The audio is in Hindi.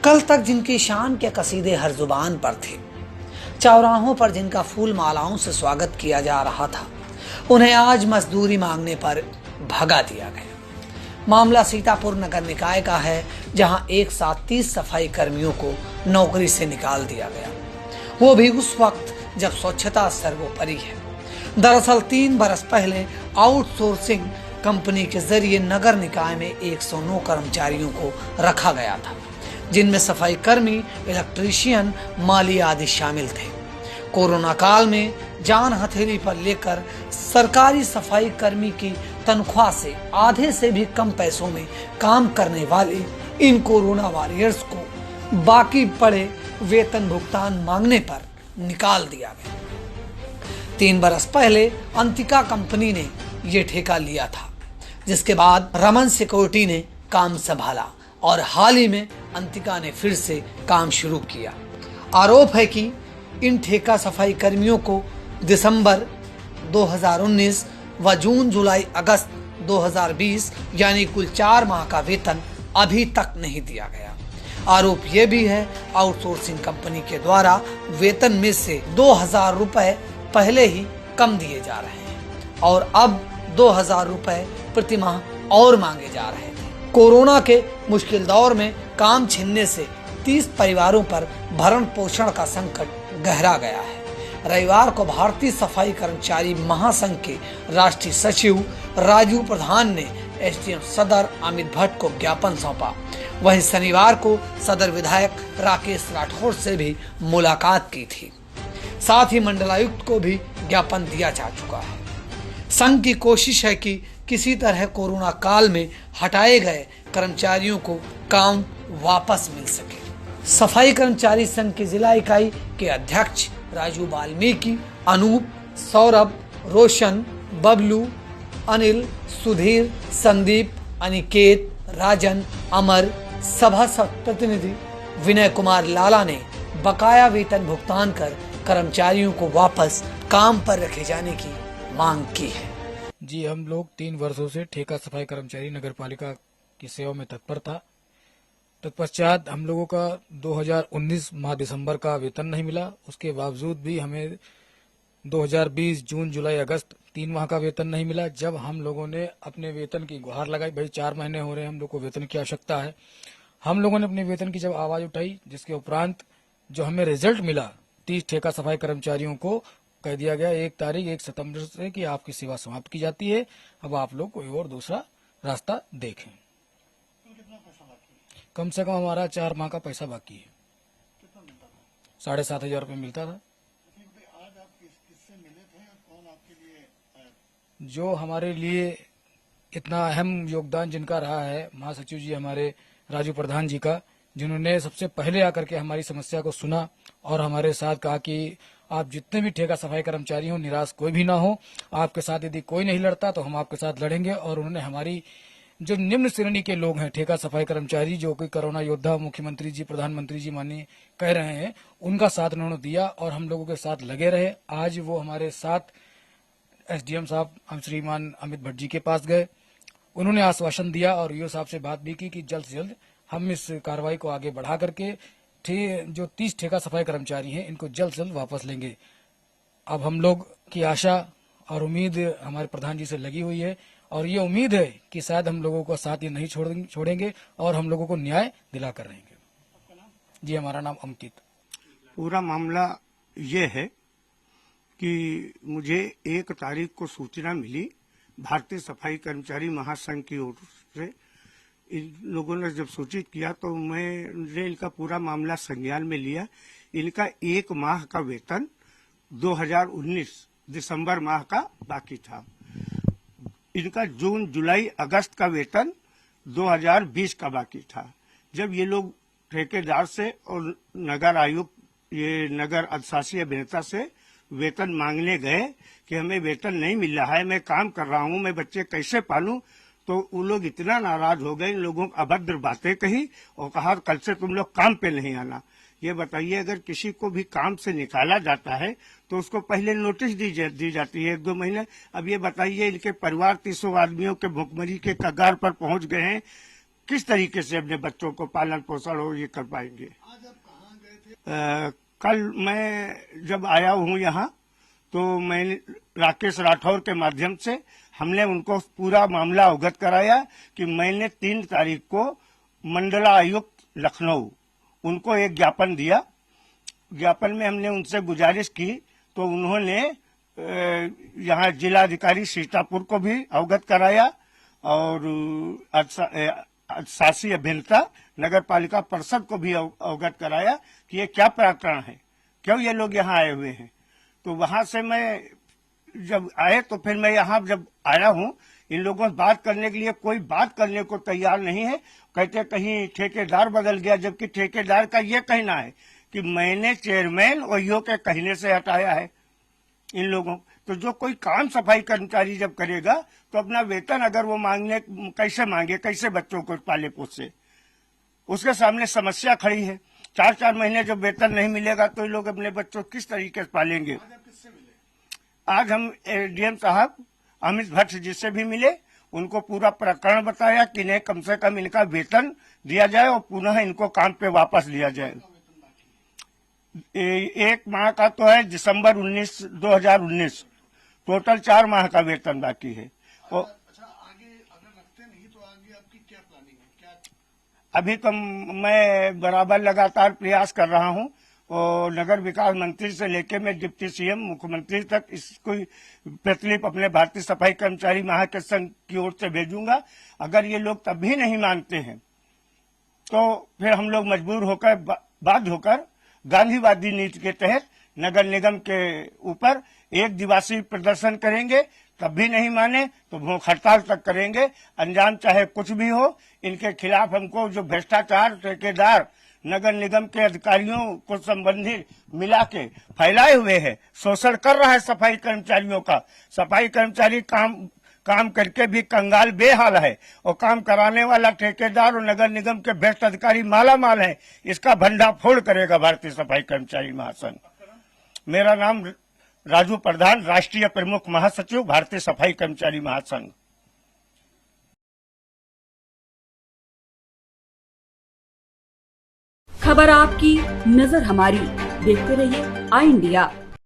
कल तक जिनकी शान के कसीदे हर जुबान पर थे, चौराहों पर जिनका फूल मालाओं से स्वागत किया जा रहा था, उन्हें आज मजदूरी मांगने पर भगा दिया गया। मामला सीतापुर नगर निकाय का है, जहां एक साथ 30 सफाई कर्मियों को नौकरी से निकाल दिया गया, वो भी उस वक्त जब स्वच्छता सर्वोपरि है। दरअसल 3 बरस पहले आउटसोर्सिंग कंपनी के जरिए नगर निकाय में 109 कर्मचारियों को रखा गया था, जिनमें सफाई कर्मी, इलेक्ट्रीशियन, माली आदि शामिल थे। कोरोना काल में जान हथेली पर लेकर सरकारी सफाई कर्मी की तनख्वाह से आधे से भी कम पैसों में काम करने वाले इन कोरोना वॉरियर्स को बाकी पड़े वेतन भुगतान मांगने पर निकाल दिया गया। 3 बरस पहले अंतिका कंपनी ने ये ठेका लिया था, जिसके बाद रमन सिक्योरिटी ने काम संभाला और हाल ही में अंतिका ने फिर से काम शुरू किया। आरोप है कि इन ठेका सफाई कर्मियों को दिसंबर 2019 व जून, जुलाई, अगस्त 2020 यानी कुल 4 माह का वेतन अभी तक नहीं दिया गया। आरोप यह भी है आउटसोर्सिंग कंपनी के द्वारा वेतन में से 2000 रुपए पहले ही कम दिए जा रहे हैं और अब 2000 रुपए प्रति माह और मांगे जा रहे थे। कोरोना के मुश्किल दौर में काम छिनने से 30 परिवारों पर भरण पोषण का संकट गहरा गया है। रविवार को भारतीय सफाई कर्मचारी महासंघ के राष्ट्रीय सचिव राजू प्रधान ने एसडीएम सदर अमित भट्ट को ज्ञापन सौंपा। वहीं शनिवार को सदर विधायक राकेश राठौर से भी मुलाकात की थी। साथ ही मंडलायुक्त को भी ज्ञापन दिया जा चुका है। संघ की कोशिश है कि किसी तरह कोरोना काल में हटाए गए कर्मचारियों को काम वापस मिल सके। सफाई कर्मचारी संघ की जिला इकाई के अध्यक्ष राजू वाल्मीकि, अनूप, सौरभ, रोशन, बबलू, अनिल, सुधीर, संदीप, अनिकेत, राजन, अमर, सभा प्रतिनिधि विनय कुमार लाला ने बकाया वेतन भुगतान कर कर्मचारियों को वापस काम पर रखे जाने की मांग की है। जी, हम लोग 3 वर्षों से ठेका सफाई कर्मचारी नगर पालिका की सेवा में तत्पर था। तत्पश्चात हम लोगों का 2019 माह दिसंबर का वेतन नहीं मिला। उसके बावजूद भी हमें 2020 जून, जुलाई, अगस्त 3 माह का वेतन नहीं मिला। जब हम लोगों ने अपने वेतन की गुहार लगाई, भाई 4 महीने हो रहे हैं, हम लोग को वेतन की आवश्यकता है। हम लोगों ने अपने वेतन की जब आवाज उठाई, जिसके उपरांत जो हमें रिजल्ट मिला, 30 ठेका सफाई कर्मचारियों को कह दिया गया 1 सितंबर से कि आपकी सेवा समाप्त की जाती है, अब आप लोग कोई और दूसरा रास्ता देखें। कम से कम हमारा 4 माह का पैसा बाकी है। 7,500 रुपये मिलता था। जो हमारे लिए इतना अहम योगदान जिनका रहा है, महासचिव जी हमारे राजू प्रधान जी का, जिन्होंने सबसे पहले आकर के हमारी समस्या को सुना और हमारे साथ कहा कि आप जितने भी ठेका सफाई कर्मचारी हो, निराश कोई भी ना हो, आपके साथ यदि कोई नहीं लड़ता तो हम आपके साथ लड़ेंगे। और उन्होंने हमारी जो निम्न श्रेणी के लोग हैं ठेका सफाई कर्मचारी, जो कि कोरोना योद्धा मुख्यमंत्री जी, प्रधानमंत्री जी माननीय कह रहे हैं, उनका साथ उन्होंने दिया और हम लोगों के साथ लगे रहे। आज वो हमारे साथ एसडीएम साहब हम श्रीमान अमित भट्ट जी के पास गए। उन्होंने आश्वासन दिया और ईओ साहब से बात भी की कि जल्द से जल्द हम इस कार्रवाई को आगे बढ़ा करके जो 30 ठेका सफाई कर्मचारी हैं, इनको जल्द से जल्द वापस लेंगे। अब हम लोग की आशा और उम्मीद हमारे प्रधान जी से लगी हुई है और ये उम्मीद है कि शायद हम लोगों को साथ ये नहीं छोड़ेंगे और हम लोगों को न्याय दिला कर रहेंगे। जी, हमारा नाम अंकित। पूरा मामला ये है कि मुझे 1 तारीख को सूचना मिली भारतीय सफाई कर्मचारी महासंघ की ओर से। इन लोगों ने जब सूचित किया तो मैंने इनका पूरा मामला संज्ञान में लिया। इनका 1 माह का वेतन 2019 दिसंबर माह का बाकी था। इनका जून, जुलाई, अगस्त का वेतन 2020 का बाकी था। जब ये लोग ठेकेदार से और नगर आयुक्त, ये नगर अधिशासी अभिनेता से वेतन मांगने गए कि हमें वेतन नहीं मिल रहा है, मैं काम कर रहा हूं, मैं बच्चे कैसे पालूं, तो वो लोग इतना नाराज हो गए, इन लोगों को अभद्र बातें कही और कहा कल से तुम लोग काम पे नहीं आना। ये बताइए, अगर किसी को भी काम से निकाला जाता है तो उसको पहले नोटिस दी जाती है 1-2 महीने। अब ये बताइए, इनके परिवार 300 आदमियों के भुखमरी के कगार पर पहुंच गए हैं किस तरीके से अपने बच्चों को पालन पोषण हो ये कर पाएंगे। कल मैं जब आया हूँ यहाँ तो मैंने राकेश राठौर के माध्यम से हमने उनको पूरा मामला अवगत कराया कि मैंने 3 तारीख को मंडलायुक्त लखनऊ उनको एक ज्ञापन दिया। ज्ञापन में हमने उनसे गुजारिश की तो उन्होंने यहाँ जिलाधिकारी सीतापुर को भी अवगत कराया और शासी अभियंता नगर पालिका परिषद को भी अवगत कराया कि ये क्या प्रकरण है, क्यों ये लोग यहाँ आए हुए हैं। तो वहां से मैं जब आए तो फिर मैं यहाँ जब आया हूँ इन लोगों से बात करने के लिए कोई बात करने को तैयार नहीं है। कहते कहीं ठेकेदार बदल गया, जबकि ठेकेदार का ये कहना है कि मैंने चेयरमैन ओहियो के कहने से हटाया है इन लोगों। तो जो कोई काम सफाई कर्मचारी जब करेगा तो अपना वेतन अगर वो मांगने कैसे मांगे, कैसे बच्चों को पाले पोसे, उसके सामने समस्या खड़ी है। 4-4 महीने जब वेतन नहीं मिलेगा तो ये लोग अपने बच्चों को किस तरीके से पालेंगे। आज हम डीएम साहब अमित भट्ट जी से भी मिले, उनको पूरा प्रकरण बताया कि इन्हें कम से कम इनका वेतन दिया जाए और पुनः इनको काम पे वापस लिया जाए। 1 माह का तो है दिसंबर 2019, टोटल 4 माह का वेतन बाकी है। और आगे अगर रखते नहीं तो आगे आपकी क्या प्लानिंग है? क्या अभी तो मैं बराबर लगातार प्रयास कर रहा हूं और नगर विकास मंत्री से लेकर मैं डिप्टी सीएम मुख्यमंत्री तक इसको प्रतिलिपि अपने भारतीय सफाई कर्मचारी महासंघ की ओर से भेजूंगा। अगर ये लोग तब भी नहीं मानते हैं तो फिर हम लोग मजबूर होकर बाध्य होकर गांधीवादी नीति के तहत नगर निगम के ऊपर 1 दिवसीय प्रदर्शन करेंगे। तब भी नहीं माने तो भूख हड़ताल तक करेंगे। अंजाम चाहे कुछ भी हो, इनके खिलाफ हमको जो भ्रष्टाचार ठेकेदार नगर निगम के अधिकारियों को संबंधित मिला के फैलाए हुए है, शोषण कर रहा है सफाई कर्मचारियों का। सफाई कर्मचारी काम करके भी कंगाल बेहाल है और काम कराने वाला ठेकेदार और नगर निगम के भ्रष्ट अधिकारी माला माल है। इसका भंडाफोड़ करेगा भारतीय सफाई कर्मचारी महासंघ। मेरा नाम राजू प्रधान, राष्ट्रीय प्रमुख महासचिव, भारतीय सफाई कर्मचारी महासंघ। खबर आपकी, नजर हमारी। देखते रहिए आई इंडिया।